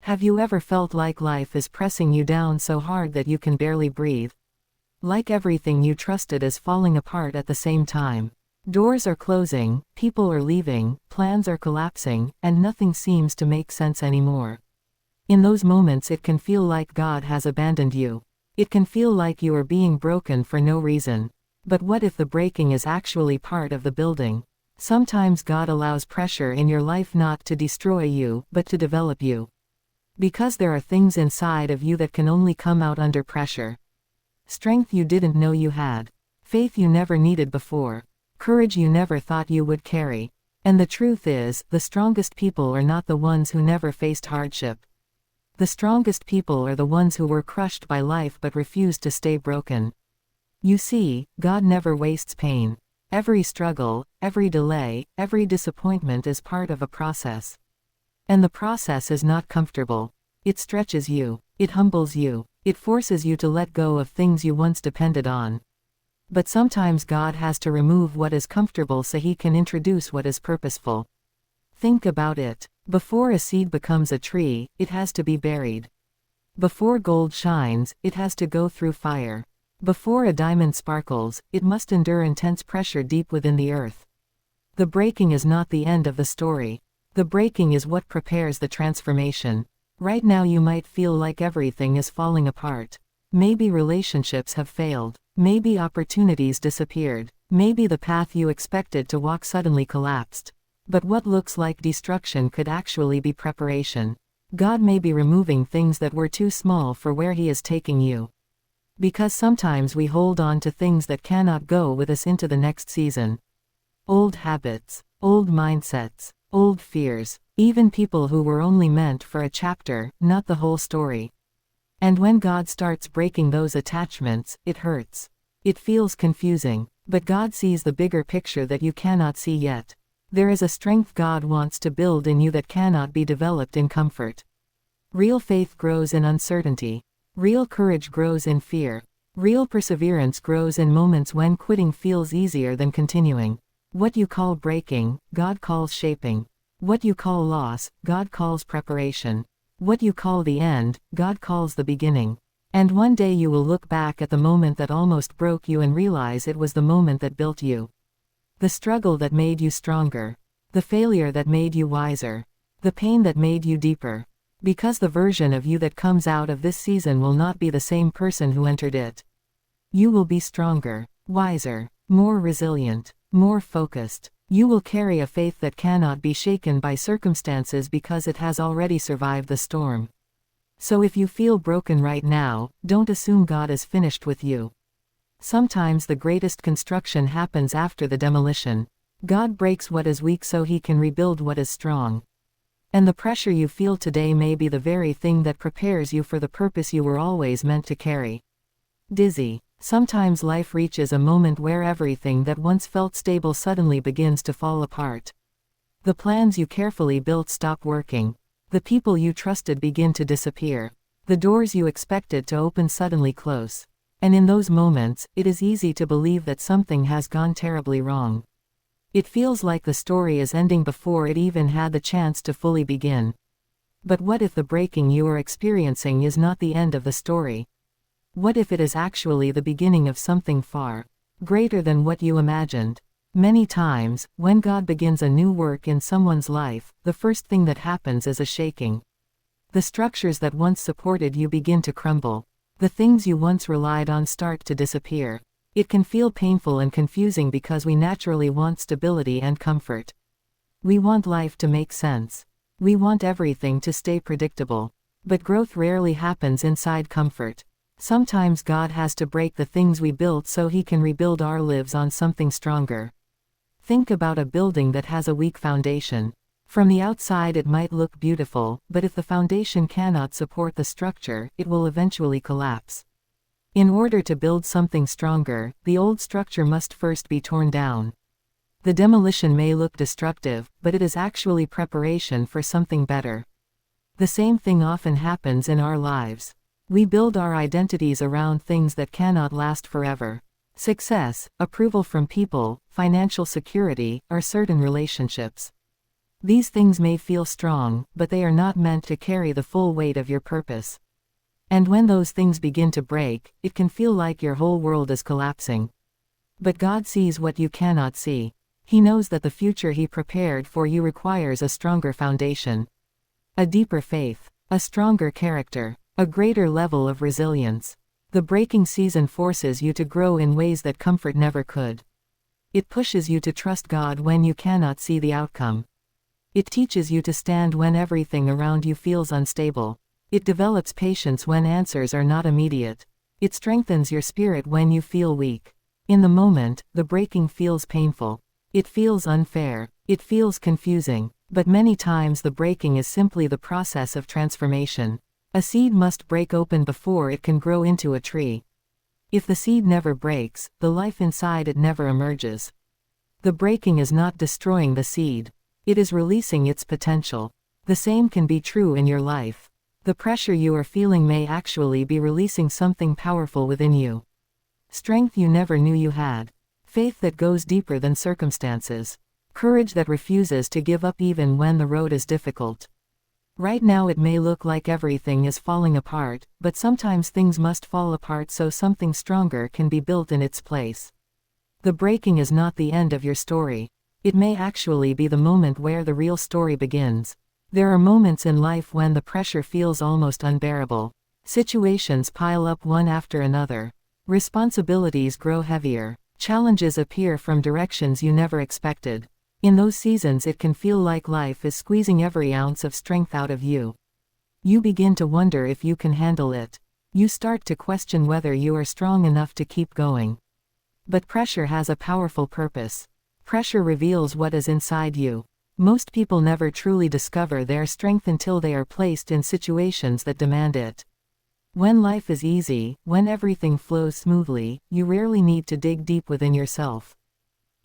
Have you ever felt like life is pressing you down so hard that you can barely breathe? Like everything you trusted is falling apart at the same time. Doors are closing, people are leaving, plans are collapsing, and nothing seems to make sense anymore. In those moments it can feel like God has abandoned you. It can feel like you are being broken for no reason. But what if the breaking is actually part of the building? Sometimes God allows pressure in your life not to destroy you, but to develop you. Because there are things inside of you that can only come out under pressure. Strength you didn't know you had. Faith you never needed before. Courage you never thought you would carry. And the truth is, the strongest people are not the ones who never faced hardship. The strongest people are the ones who were crushed by life but refused to stay broken. You see, God never wastes pain. Every struggle, every delay, every disappointment is part of a process. And the process is not comfortable. It stretches you. It humbles you. It forces you to let go of things you once depended on. But sometimes God has to remove what is comfortable so He can introduce what is purposeful. Think about it. Before a seed becomes a tree, it has to be buried. Before gold shines, it has to go through fire. Before a diamond sparkles, it must endure intense pressure deep within the earth. The breaking is not the end of the story. The breaking is what prepares the transformation. Right now you might feel like everything is falling apart. Maybe relationships have failed. Maybe opportunities disappeared. Maybe the path you expected to walk suddenly collapsed. But what looks like destruction could actually be preparation. God may be removing things that were too small for where He is taking you. Because sometimes we hold on to things that cannot go with us into the next season. Old habits, old mindsets, old fears, even people who were only meant for a chapter, not the whole story. And when God starts breaking those attachments, it hurts. It feels confusing. But God sees the bigger picture that you cannot see yet. There is a strength God wants to build in you that cannot be developed in comfort. Real faith grows in uncertainty. Real courage grows in fear. Real perseverance grows in moments when quitting feels easier than continuing. What you call breaking, God calls shaping. What you call loss, God calls preparation. What you call the end, God calls the beginning. And one day you will look back at the moment that almost broke you and realize it was the moment that built you. The struggle that made you stronger. The failure that made you wiser. The pain that made you deeper. Because the version of you that comes out of this season will not be the same person who entered it. You will be stronger, wiser, more resilient, more focused. You will carry a faith that cannot be shaken by circumstances because it has already survived the storm. So if you feel broken right now, don't assume God is finished with you. Sometimes the greatest construction happens after the demolition. God breaks what is weak so He can rebuild what is strong. And the pressure you feel today may be the very thing that prepares you for the purpose you were always meant to carry. Dizzy. Sometimes life reaches a moment where everything that once felt stable suddenly begins to fall apart. The plans you carefully built stop working. The people you trusted begin to disappear. The doors you expected to open suddenly close. And in those moments, it is easy to believe that something has gone terribly wrong. It feels like the story is ending before it even had the chance to fully begin. But what if the breaking you are experiencing is not the end of the story? What if it is actually the beginning of something far greater than what you imagined? Many times, when God begins a new work in someone's life, the first thing that happens is a shaking. The structures that once supported you begin to crumble. The things you once relied on start to disappear. It can feel painful and confusing because we naturally want stability and comfort. We want life to make sense. We want everything to stay predictable. But growth rarely happens inside comfort. Sometimes God has to break the things we built so He can rebuild our lives on something stronger. Think about a building that has a weak foundation. From the outside it might look beautiful, but if the foundation cannot support the structure, it will eventually collapse. In order to build something stronger, the old structure must first be torn down. The demolition may look destructive, but it is actually preparation for something better. The same thing often happens in our lives. We build our identities around things that cannot last forever. Success, approval from people, financial security, or certain relationships. These things may feel strong, but they are not meant to carry the full weight of your purpose. And when those things begin to break, it can feel like your whole world is collapsing. But God sees what you cannot see. He knows that the future He prepared for you requires a stronger foundation, a deeper faith, a stronger character, a greater level of resilience. The breaking season forces you to grow in ways that comfort never could. It pushes you to trust God when you cannot see the outcome. It teaches you to stand when everything around you feels unstable. It develops patience when answers are not immediate. It strengthens your spirit when you feel weak. In the moment, the breaking feels painful. It feels unfair. It feels confusing. But many times the breaking is simply the process of transformation. A seed must break open before it can grow into a tree. If the seed never breaks, the life inside it never emerges. The breaking is not destroying the seed. It is releasing its potential. The same can be true in your life. The pressure you are feeling may actually be releasing something powerful within you. Strength you never knew you had. Faith that goes deeper than circumstances. Courage that refuses to give up even when the road is difficult. Right now it may look like everything is falling apart, but sometimes things must fall apart so something stronger can be built in its place. The breaking is not the end of your story. It may actually be the moment where the real story begins. There are moments in life when the pressure feels almost unbearable. Situations pile up one after another. Responsibilities grow heavier. Challenges appear from directions you never expected. In those seasons it can feel like life is squeezing every ounce of strength out of you. You begin to wonder if you can handle it. You start to question whether you are strong enough to keep going. But pressure has a powerful purpose. Pressure reveals what is inside you. Most people never truly discover their strength until they are placed in situations that demand it. When life is easy, when everything flows smoothly, you rarely need to dig deep within yourself.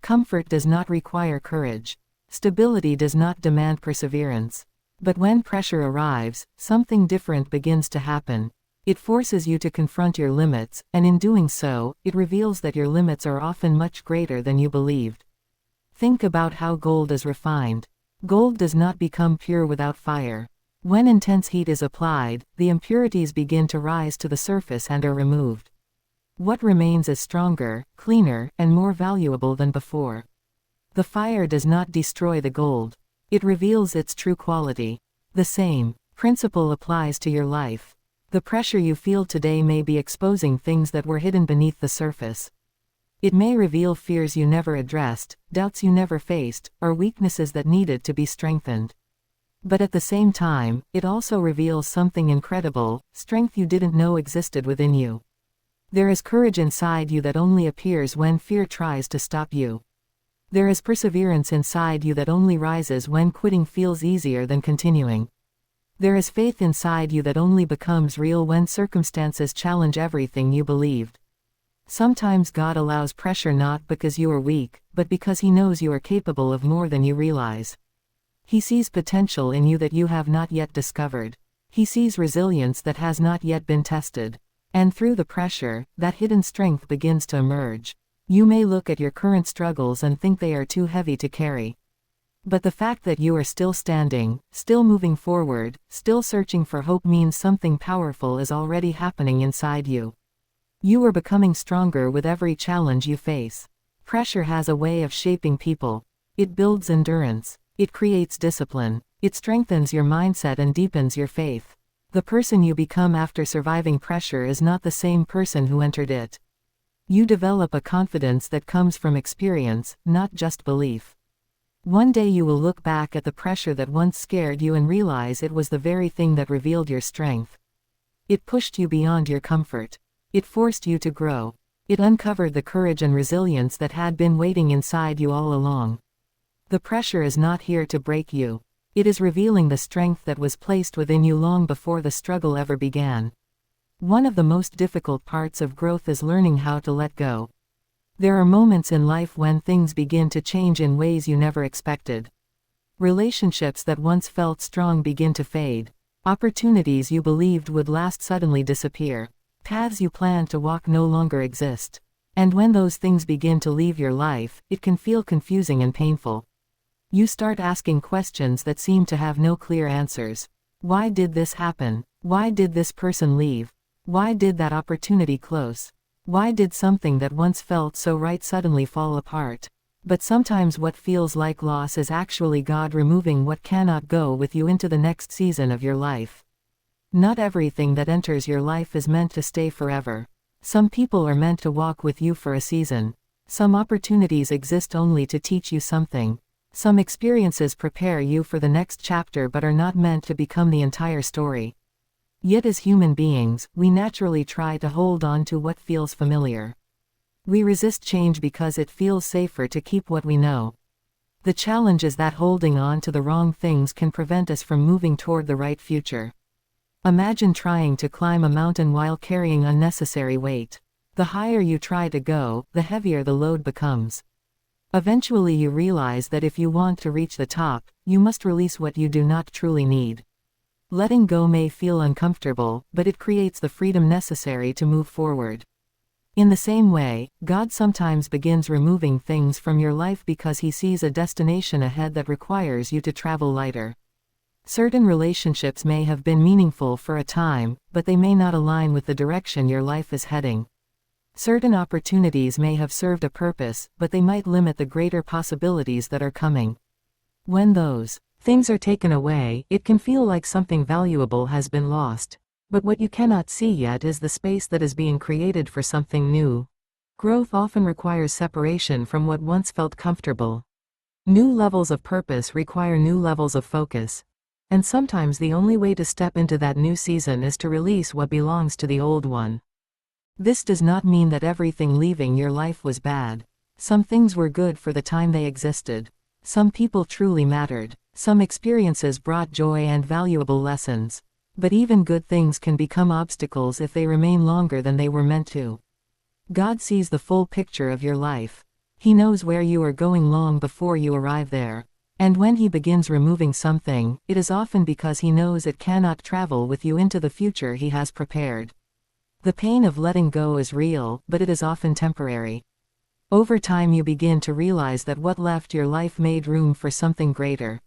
Comfort does not require courage. Stability does not demand perseverance. But when pressure arrives, something different begins to happen. It forces you to confront your limits, and in doing so, it reveals that your limits are often much greater than you believed. Think about how gold is refined. Gold does not become pure without fire. When intense heat is applied, the impurities begin to rise to the surface and are removed. What remains is stronger, cleaner, and more valuable than before. The fire does not destroy the gold. It reveals its true quality. The same principle applies to your life. The pressure you feel today may be exposing things that were hidden beneath the surface. It may reveal fears you never addressed, doubts you never faced, or weaknesses that needed to be strengthened. But at the same time, it also reveals something incredible, strength you didn't know existed within you. There is courage inside you that only appears when fear tries to stop you. There is perseverance inside you that only rises when quitting feels easier than continuing. There is faith inside you that only becomes real when circumstances challenge everything you believed. Sometimes God allows pressure not because you are weak, but because He knows you are capable of more than you realize. He sees potential in you that you have not yet discovered. He sees resilience that has not yet been tested. And through the pressure, that hidden strength begins to emerge. You may look at your current struggles and think they are too heavy to carry. But the fact that you are still standing, still moving forward, still searching for hope means something powerful is already happening inside you. You are becoming stronger with every challenge you face. Pressure has a way of shaping people. It builds endurance. It creates discipline. It strengthens your mindset and deepens your faith. The person you become after surviving pressure is not the same person who entered it. You develop a confidence that comes from experience, not just belief. One day you will look back at the pressure that once scared you and realize it was the very thing that revealed your strength. It pushed you beyond your comfort. It forced you to grow. It uncovered the courage and resilience that had been waiting inside you all along. The pressure is not here to break you. It is revealing the strength that was placed within you long before the struggle ever began. One of the most difficult parts of growth is learning how to let go. There are moments in life when things begin to change in ways you never expected. Relationships that once felt strong begin to fade. Opportunities you believed would last suddenly disappear. Paths you planned to walk no longer exist. And when those things begin to leave your life, it can feel confusing and painful. You start asking questions that seem to have no clear answers. Why did this happen? Why did this person leave? Why did that opportunity close? Why did something that once felt so right suddenly fall apart? But sometimes what feels like loss is actually God removing what cannot go with you into the next season of your life. Not everything that enters your life is meant to stay forever. Some people are meant to walk with you for a season. Some opportunities exist only to teach you something. Some experiences prepare you for the next chapter but are not meant to become the entire story. Yet as human beings, we naturally try to hold on to what feels familiar. We resist change because it feels safer to keep what we know. The challenge is that holding on to the wrong things can prevent us from moving toward the right future. Imagine trying to climb a mountain while carrying unnecessary weight. The higher you try to go, the heavier the load becomes. Eventually you realize that if you want to reach the top, you must release what you do not truly need. Letting go may feel uncomfortable, but it creates the freedom necessary to move forward. In the same way, God sometimes begins removing things from your life because He sees a destination ahead that requires you to travel lighter. Certain relationships may have been meaningful for a time, but they may not align with the direction your life is heading. Certain opportunities may have served a purpose, but they might limit the greater possibilities that are coming. When those things are taken away, it can feel like something valuable has been lost. But what you cannot see yet is the space that is being created for something new. Growth often requires separation from what once felt comfortable. New levels of purpose require new levels of focus. And sometimes the only way to step into that new season is to release what belongs to the old one. This does not mean that everything leaving your life was bad. Some things were good for the time they existed. Some people truly mattered. Some experiences brought joy and valuable lessons. But even good things can become obstacles if they remain longer than they were meant to. God sees the full picture of your life. He knows where you are going long before you arrive there. And when He begins removing something, it is often because He knows it cannot travel with you into the future He has prepared. The pain of letting go is real, but it is often temporary. Over time you begin to realize that what left your life made room for something greater.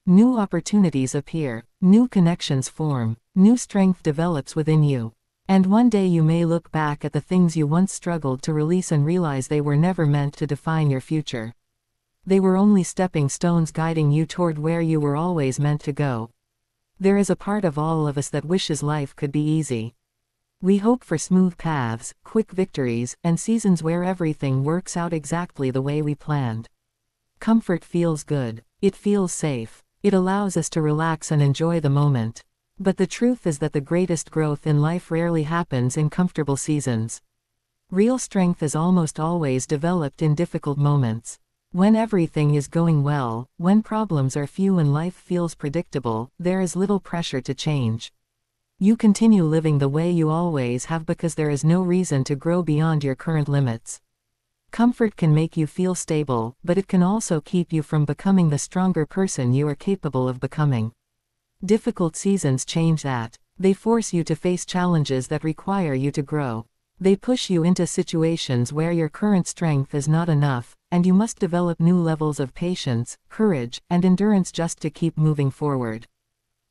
New opportunities appear, new connections form, new strength develops within you. And one day you may look back at the things you once struggled to release and realize they were never meant to define your future. They were only stepping stones guiding you toward where you were always meant to go. There is a part of all of us that wishes life could be easy. We hope for smooth paths, quick victories, and seasons where everything works out exactly the way we planned. Comfort feels good. It feels safe. It allows us to relax and enjoy the moment. But the truth is that the greatest growth in life rarely happens in comfortable seasons. Real strength is almost always developed in difficult moments. When everything is going well, when problems are few and life feels predictable, there is little pressure to change. You continue living the way you always have because there is no reason to grow beyond your current limits. Comfort can make you feel stable, but it can also keep you from becoming the stronger person you are capable of becoming. Difficult seasons change that. They force you to face challenges that require you to grow. They push you into situations where your current strength is not enough, and you must develop new levels of patience, courage, and endurance just to keep moving forward.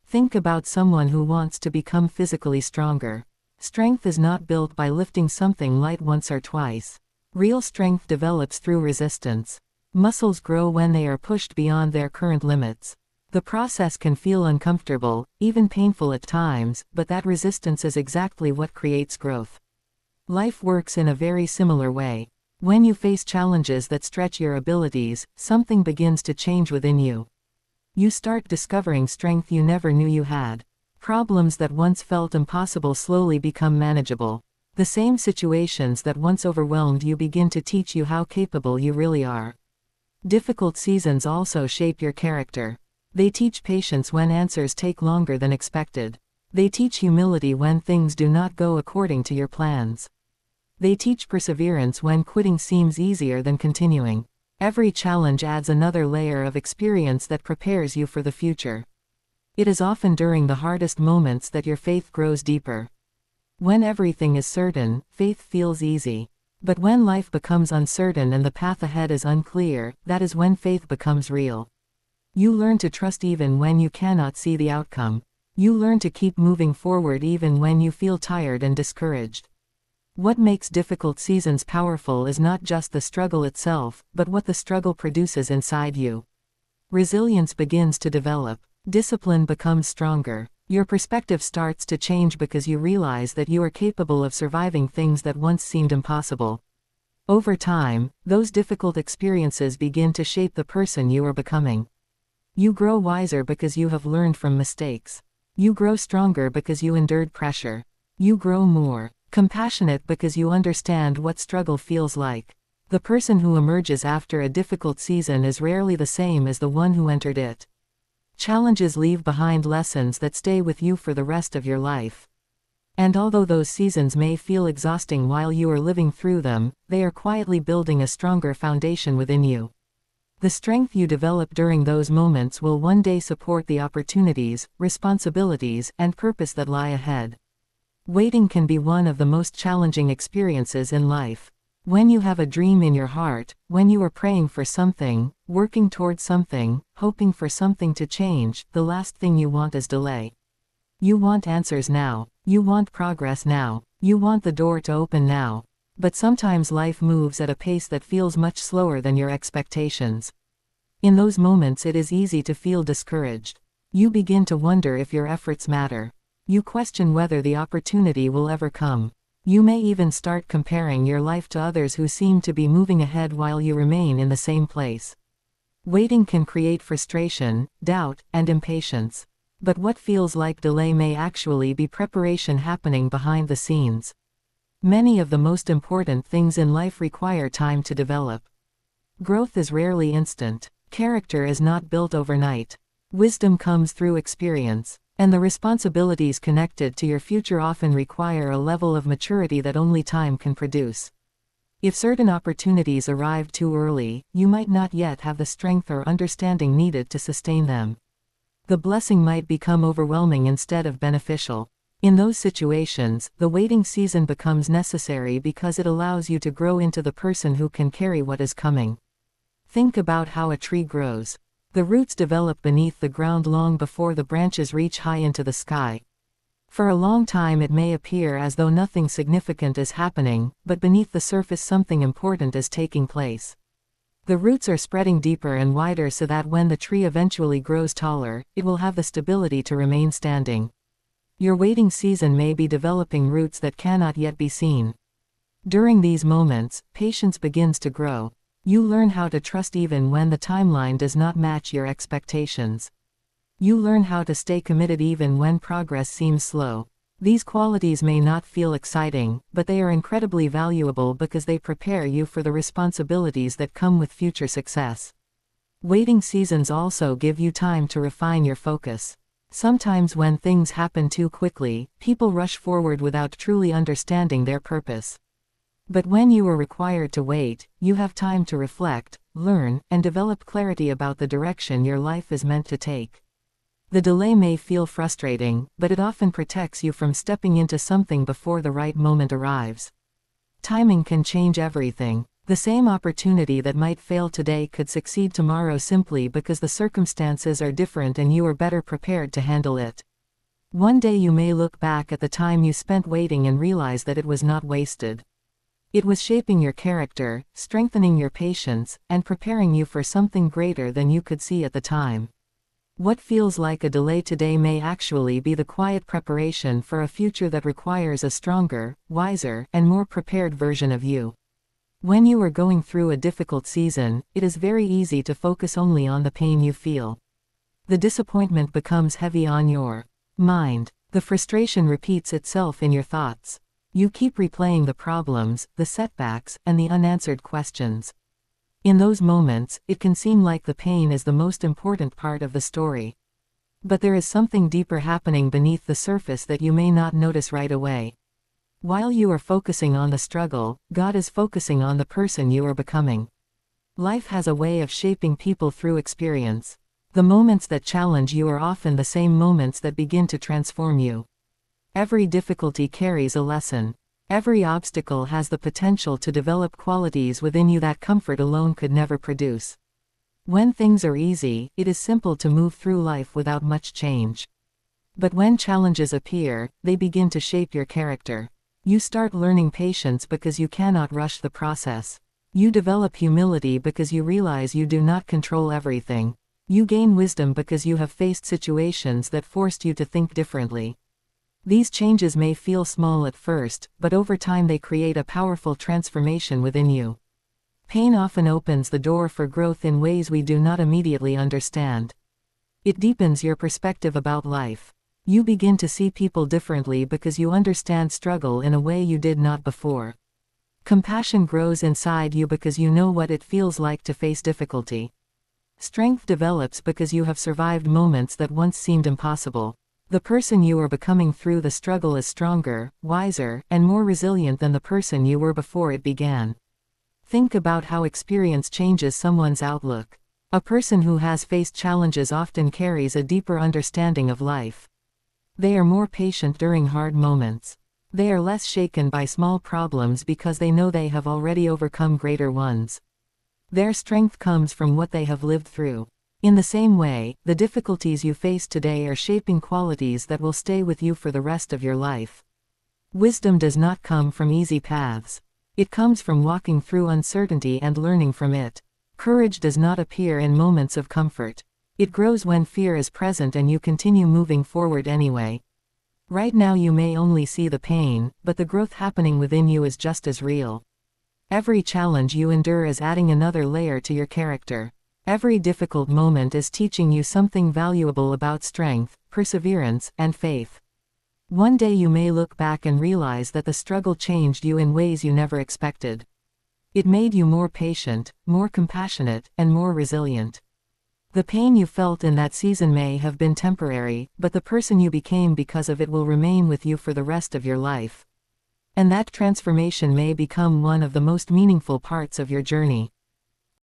Think about someone who wants to become physically stronger. Strength is not built by lifting something light once or twice. Real strength develops through resistance. Muscles grow when they are pushed beyond their current limits. The process can feel uncomfortable, even painful at times, but that resistance is exactly what creates growth. Life works in a very similar way. When you face challenges that stretch your abilities, something begins to change within you. You start discovering strength you never knew you had. Problems that once felt impossible slowly become manageable. The same situations that once overwhelmed you begin to teach you how capable you really are. Difficult seasons also shape your character. They teach patience when answers take longer than expected. They teach humility when things do not go according to your plans. They teach perseverance when quitting seems easier than continuing. Every challenge adds another layer of experience that prepares you for the future. It is often during the hardest moments that your faith grows deeper. When everything is certain, faith feels easy. But when life becomes uncertain and the path ahead is unclear, that is when faith becomes real. You learn to trust even when you cannot see the outcome. You learn to keep moving forward even when you feel tired and discouraged. What makes difficult seasons powerful is not just the struggle itself, but what the struggle produces inside you. Resilience begins to develop. Discipline becomes stronger. Your perspective starts to change because you realize that you are capable of surviving things that once seemed impossible. Over time, those difficult experiences begin to shape the person you are becoming. You grow wiser because you have learned from mistakes. You grow stronger because you endured pressure. You grow more compassionate because you understand what struggle feels like. The person who emerges after a difficult season is rarely the same as the one who entered it. Challenges leave behind lessons that stay with you for the rest of your life. And although those seasons may feel exhausting while you are living through them, they are quietly building a stronger foundation within you. The strength you develop during those moments will one day support the opportunities, responsibilities, and purpose that lie ahead. Waiting can be one of the most challenging experiences in life. When you have a dream in your heart, when you are praying for something, working towards something, hoping for something to change, the last thing you want is delay. You want answers now. You want progress now. You want the door to open now. But sometimes life moves at a pace that feels much slower than your expectations. In those moments it is easy to feel discouraged. You begin to wonder if your efforts matter. You question whether the opportunity will ever come. You may even start comparing your life to others who seem to be moving ahead while you remain in the same place. Waiting can create frustration, doubt, and impatience. But what feels like delay may actually be preparation happening behind the scenes. Many of the most important things in life require time to develop. Growth is rarely instant. Character is not built overnight. Wisdom comes through experience. And the responsibilities connected to your future often require a level of maturity that only time can produce. If certain opportunities arrive too early, you might not yet have the strength or understanding needed to sustain them. The blessing might become overwhelming instead of beneficial. In those situations, the waiting season becomes necessary because it allows you to grow into the person who can carry what is coming. Think about how a tree grows. The roots develop beneath the ground long before the branches reach high into the sky. For a long time it may appear as though nothing significant is happening, but beneath the surface something important is taking place. The roots are spreading deeper and wider so that when the tree eventually grows taller, it will have the stability to remain standing. Your waiting season may be developing roots that cannot yet be seen. During these moments, patience begins to grow. You learn how to trust even when the timeline does not match your expectations. You learn how to stay committed even when progress seems slow. These qualities may not feel exciting, but they are incredibly valuable because they prepare you for the responsibilities that come with future success. Waiting seasons also give you time to refine your focus. Sometimes when things happen too quickly, people rush forward without truly understanding their purpose. But when you are required to wait, you have time to reflect, learn, and develop clarity about the direction your life is meant to take. The delay may feel frustrating, but it often protects you from stepping into something before the right moment arrives. Timing can change everything. The same opportunity that might fail today could succeed tomorrow simply because the circumstances are different and you are better prepared to handle it. One day you may look back at the time you spent waiting and realize that it was not wasted. It was shaping your character, strengthening your patience, and preparing you for something greater than you could see at the time. What feels like a delay today may actually be the quiet preparation for a future that requires a stronger, wiser, and more prepared version of you. When you are going through a difficult season, it is very easy to focus only on the pain you feel. The disappointment becomes heavy on your mind. The frustration repeats itself in your thoughts. You keep replaying the problems, the setbacks, and the unanswered questions. In those moments, it can seem like the pain is the most important part of the story. But there is something deeper happening beneath the surface that you may not notice right away. While you are focusing on the struggle, God is focusing on the person you are becoming. Life has a way of shaping people through experience. The moments that challenge you are often the same moments that begin to transform you. Every difficulty carries a lesson. Every obstacle has the potential to develop qualities within you that comfort alone could never produce. When things are easy, it is simple to move through life without much change. But when challenges appear, they begin to shape your character. You start learning patience because you cannot rush the process. You develop humility because you realize you do not control everything. You gain wisdom because you have faced situations that forced you to think differently. These changes may feel small at first, but over time they create a powerful transformation within you. Pain often opens the door for growth in ways we do not immediately understand. It deepens your perspective about life. You begin to see people differently because you understand struggle in a way you did not before. Compassion grows inside you because you know what it feels like to face difficulty. Strength develops because you have survived moments that once seemed impossible. The person you are becoming through the struggle is stronger, wiser, and more resilient than the person you were before it began. Think about how experience changes someone's outlook. A person who has faced challenges often carries a deeper understanding of life. They are more patient during hard moments. They are less shaken by small problems because they know they have already overcome greater ones. Their strength comes from what they have lived through. In the same way, the difficulties you face today are shaping qualities that will stay with you for the rest of your life. Wisdom does not come from easy paths. It comes from walking through uncertainty and learning from it. Courage does not appear in moments of comfort. It grows when fear is present and you continue moving forward anyway. Right now you may only see the pain, but the growth happening within you is just as real. Every challenge you endure is adding another layer to your character. Every difficult moment is teaching you something valuable about strength, perseverance, and faith. One day you may look back and realize that the struggle changed you in ways you never expected. It made you more patient, more compassionate, and more resilient. The pain you felt in that season may have been temporary, but the person you became because of it will remain with you for the rest of your life. And that transformation may become one of the most meaningful parts of your journey.